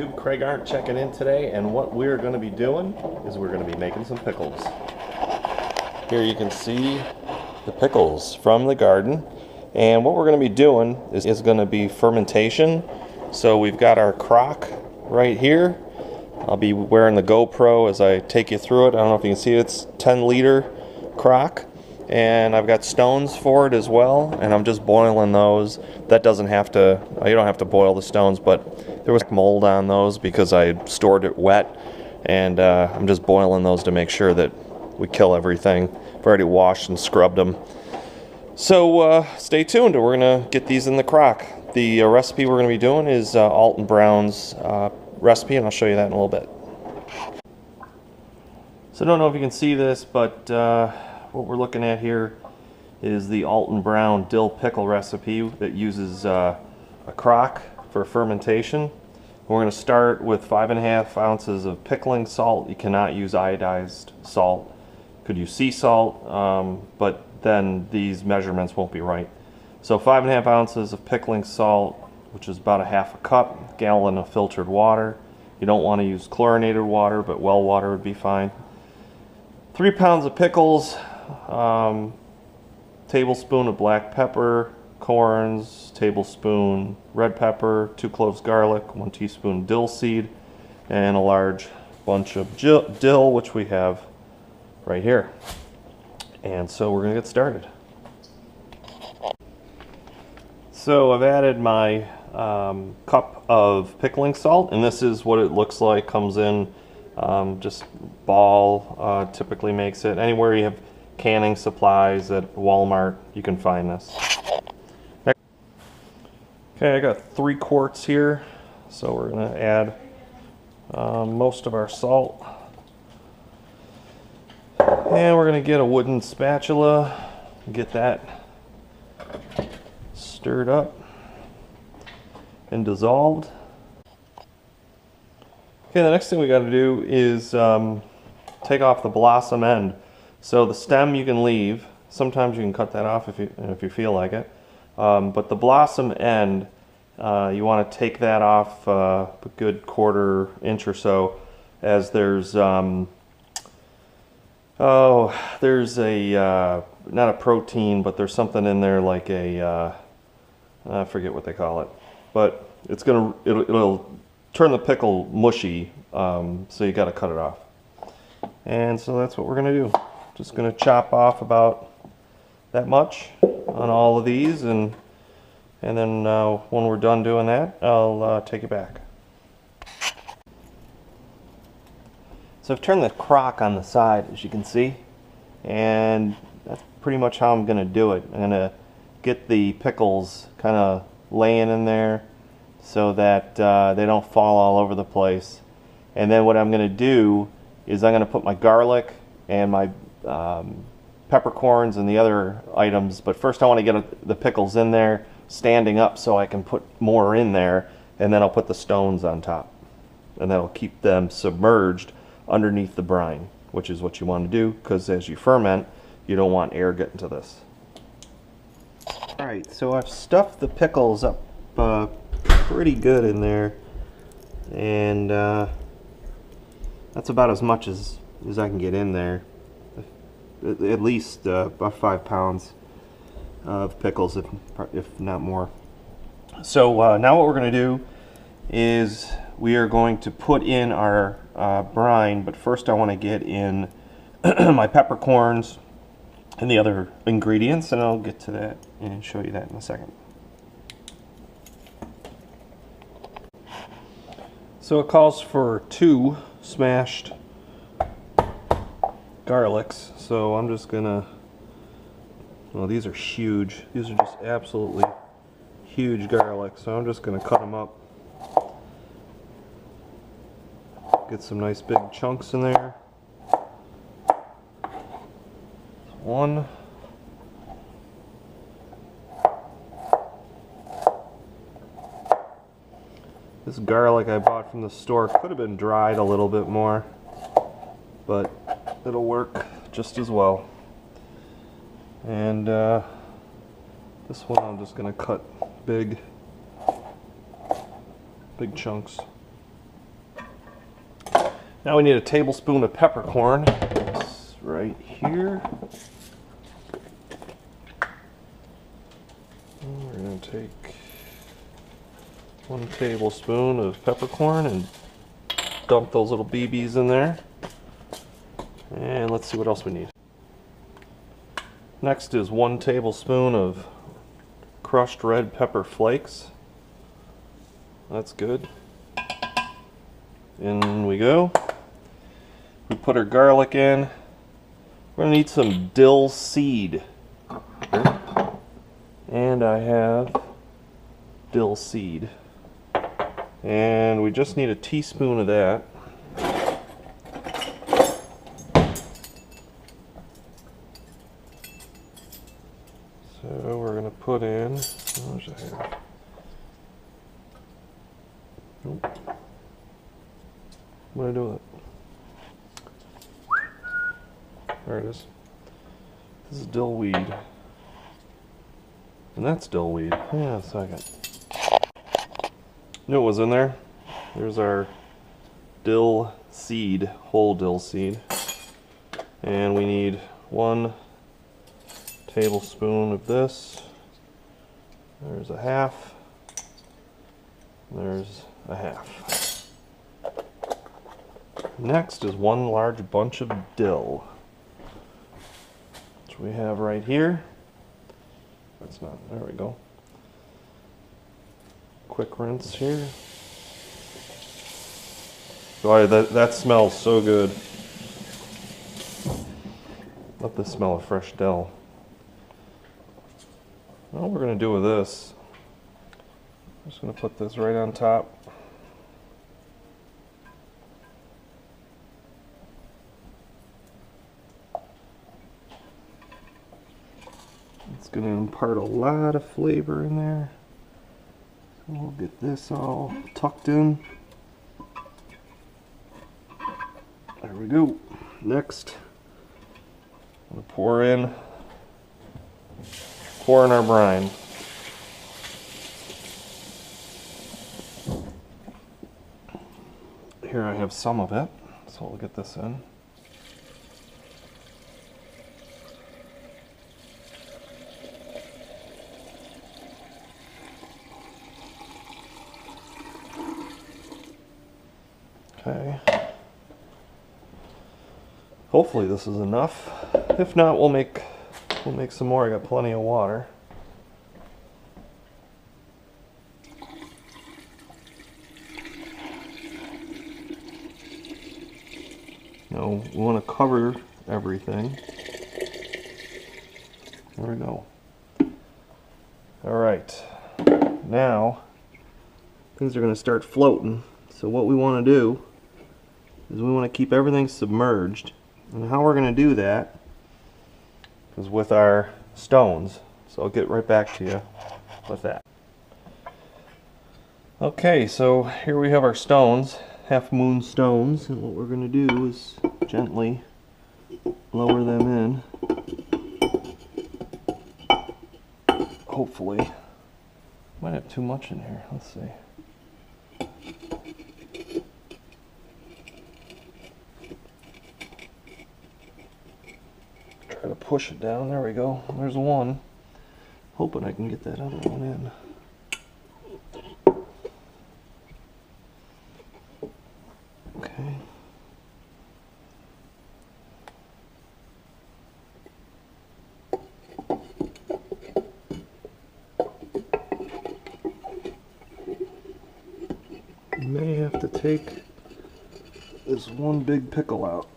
Craig Arndt checking in today, and what we're going to be doing is we're going to be making some pickles. Here you can see the pickles from the garden, and what we're going to be doing is going to be fermentation. So we've got our crock right here. I'll be wearing the GoPro as I take you through it. I don't know if you can see it. It's 10-liter crock, and I've got stones for it as well, and I'm just boiling those. That doesn't have to, you don't have to boil the stones, but there was mold on those because I stored it wet, and I'm just boiling those to make sure that we kill everything. I've already washed and scrubbed them. So stay tuned. We're going to get these in the crock. The recipe we're going to be doing is Alton Brown's recipe, and I'll show you that in a little bit. So I don't know if you can see this, but what we're looking at here is the Alton Brown dill pickle recipe that uses a crock for fermentation. We're going to start with 5.5 ounces of pickling salt. You cannot use iodized salt. Could use sea salt, but then these measurements won't be right. So 5.5 ounces of pickling salt, which is about 1/2 cup, gallon of filtered water. You don't want to use chlorinated water, but well water would be fine. 3 pounds of pickles, tablespoon of black pepper, corns, tablespoon red pepper, 2 cloves garlic, 1 teaspoon dill seed, and a large bunch of dill, which we have right here. And so we're going to get started. So I've added my cup of pickling salt, and this is what it looks like. Comes in just ball, typically makes it. Anywhere you have canning supplies at Walmart, you can find this. Okay, I got 3 quarts here, so we're going to add most of our salt. And we're going to get a wooden spatula, get that stirred up and dissolved. Okay, the next thing we got to do is take off the blossom end. So the stem you can leave. Sometimes you can cut that off if you feel like it. But the blossom end, you want to take that off a good 1/4 inch or so, as there's there's a not a protein, but there's something in there like a I forget what they call it, but it'll turn the pickle mushy, so you got to cut it off. And so that's what we're going to do. Just going to chop off about that much on all of these, and then when we're done doing that, I'll take it back. So I've turned the crock on the side, as you can see, and that's pretty much how I'm going to do it. I'm going to get the pickles kind of laying in there so that they don't fall all over the place. And then what I'm going to do is I'm going to put my garlic and my peppercorns and the other items, but first I want to get the pickles in there standing up so I can put more in there, and then I'll put the stones on top, and that'll keep them submerged underneath the brine, which is what you want to do, because as you ferment, you don't want air getting to this. Alright, so I've stuffed the pickles up pretty good in there, and that's about as much as I can get in there. At least about 5 pounds of pickles, if not more. So now what we're going to do is we are going to put in our brine, but first I want to get in my peppercorns and the other ingredients, and I'll get to that and show you that in a second. So it calls for 2 smashed garlics, so I'm just gonna, well, these are huge. These are just absolutely huge garlic, so I'm just gonna cut them up. Get some nice big chunks in there. 1. This garlic I bought from the store could have been dried a little bit more, but it'll work just as well. And this one I'm just going to cut big chunks. Now we need a tablespoon of peppercorn. It's right here. And we're going to take 1 tablespoon of peppercorn and dump those little BBs in there. And let's see what else we need. Next is 1 tablespoon of crushed red pepper flakes. That's good. In we go. We put our garlic in. We're going to need some dill seed. And I have dill seed. And we just need a teaspoon of that. So we're going to put in, where's it here? Nope. What do I do with it? There it is. This is dill weed. And that's dill weed. Hang on a second. Knew it was in there. There's our dill seed, whole dill seed. And we need 1 tablespoon of this. There's a half. There's a half. Next is 1 large bunch of dill, which we have right here. That's not, there we go. Quick rinse here. Boy, that smells so good. Love the smell of fresh dill. What we're going to do with this, I'm just going to put this right on top. It's going to impart a lot of flavor in there. So we'll get this all tucked in. There we go. Next, I'm going to pour in our brine. Here I have some of it, so we'll get this in. Okay. Hopefully this is enough. If not, we'll make some more. I got plenty of water. Now we want to cover everything. There we go. All right. Now things are going to start floating. So what we want to do is we want to keep everything submerged. And how we're going to do that is with our stones. So I'll get right back to you with that. Okay, so here we have our stones, half moon stones, and what we're going to do is gently lower them in. Hopefully. Might have too much in here. Let's see. Try to push it down. There we go. There's one. Hoping I can get that other one in. Okay. You may have to take this one big pickle out.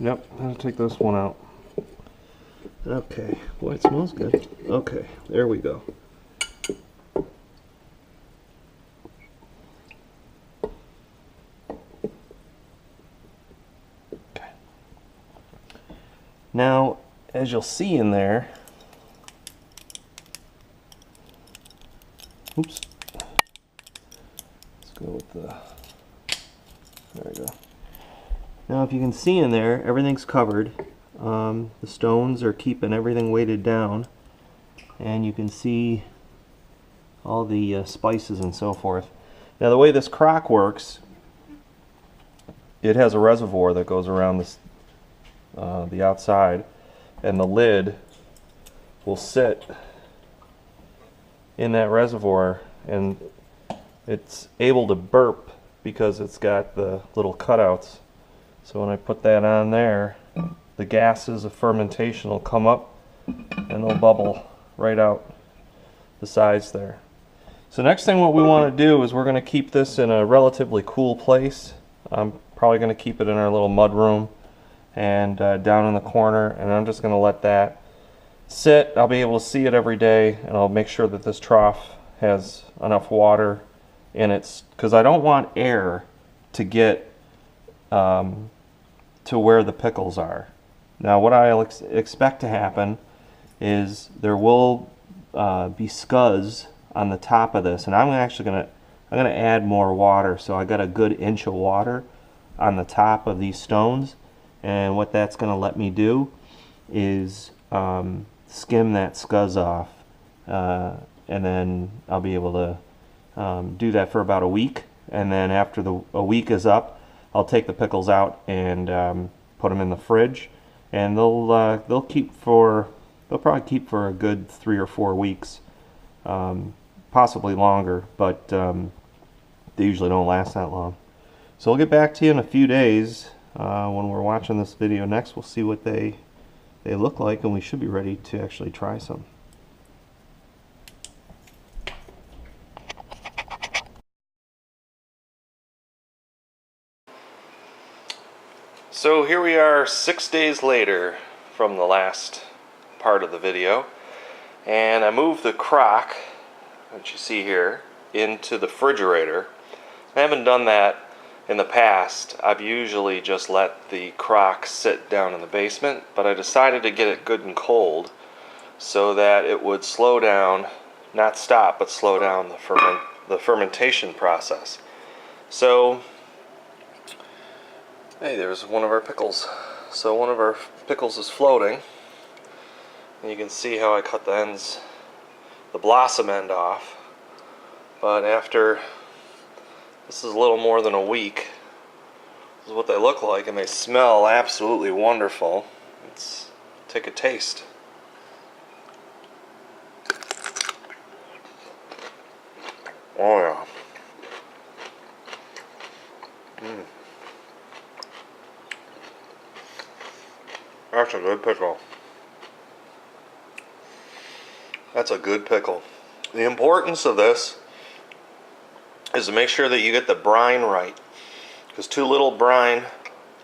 Yep, I'll take this one out. Okay, boy, it smells good. Okay, there we go. Okay. Now, as you'll see in there, oops. Let's go with the, there we go. Now if you can see in there, everything's covered. The stones are keeping everything weighted down. and you can see all the spices and so forth. Now the way this crock works, it has a reservoir that goes around this, the outside, and the lid will sit in that reservoir, and it's able to burp because it's got the little cutouts. So when I put that on there, the gases of fermentation will come up and they'll bubble right out the sides there. So next thing what we want to do is we're going to keep this in a relatively cool place. I'm probably going to keep it in our little mud room and down in the corner, and I'm just going to let that sit. I'll be able to see it every day, and I'll make sure that this trough has enough water in it, because I don't want air to get to where the pickles are. Now what I expect to happen is there will be scuzz on the top of this, and I'm gonna add more water, so I got a good inch of water on the top of these stones, and what that's gonna let me do is skim that scuzz off, and then I'll be able to do that for about a week, and then after a week is up, I'll take the pickles out and put them in the fridge, and they'll probably keep for a good 3 or 4 weeks, possibly longer, but they usually don't last that long. So I'll get back to you in a few days when we're watching this video next. We'll see what they look like, and we should be ready to actually try some. So here we are 6 days later from the last part of the video, and I moved the crock that you see here into the refrigerator. I haven't done that in the past. I've usually just let the crock sit down in the basement, but I decided to get it good and cold so that it would slow down, not stop, but slow down the fermentation process. So hey, there's one of our pickles. So one of our pickles is floating, and you can see how I cut the ends, the blossom end off. But after, this is a little more than a week, this is what they look like, and they smell absolutely wonderful. Let's take a taste. Oh yeah. That's a good pickle. That's a good pickle. The importance of this is to make sure that you get the brine right, because too little brine,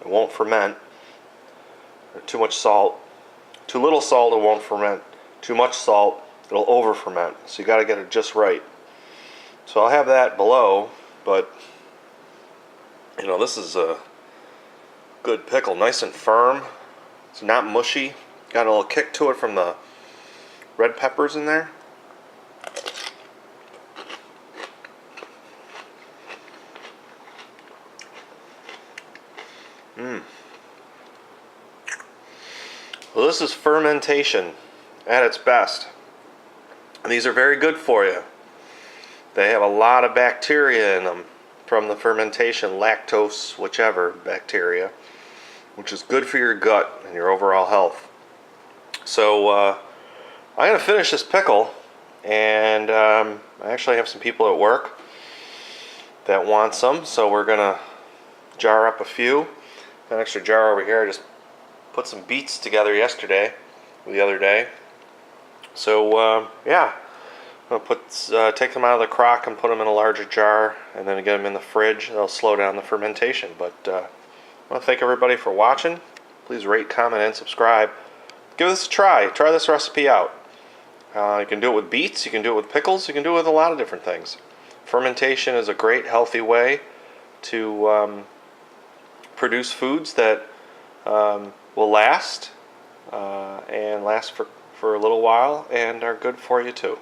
it won't ferment, or too much salt. Too little salt, it won't ferment. Too much salt, it'll over ferment. So you got to get it just right. So I'll have that below, but you know, this is a good pickle, nice and firm. It's not mushy. Got a little kick to it from the red peppers in there. Well, this is fermentation at its best. And these are very good for you. They have a lot of bacteria in them from the fermentation, lactose, whichever bacteria, which is good for your gut and your overall health. So I'm going to finish this pickle, and I actually have some people at work that want some, so we're going to jar up a few. Got an extra jar over here. I just put some beets together the other day. So yeah, I'm going to take them out of the crock and put them in a larger jar, and then get them in the fridge. They'll slow down the fermentation. But I want to thank everybody for watching. Please rate, comment, and subscribe. Give this a try. Try this recipe out. You can do it with beets, you can do it with pickles, you can do it with a lot of different things. Fermentation is a great, healthy way to produce foods that will last and last for a little while and are good for you too.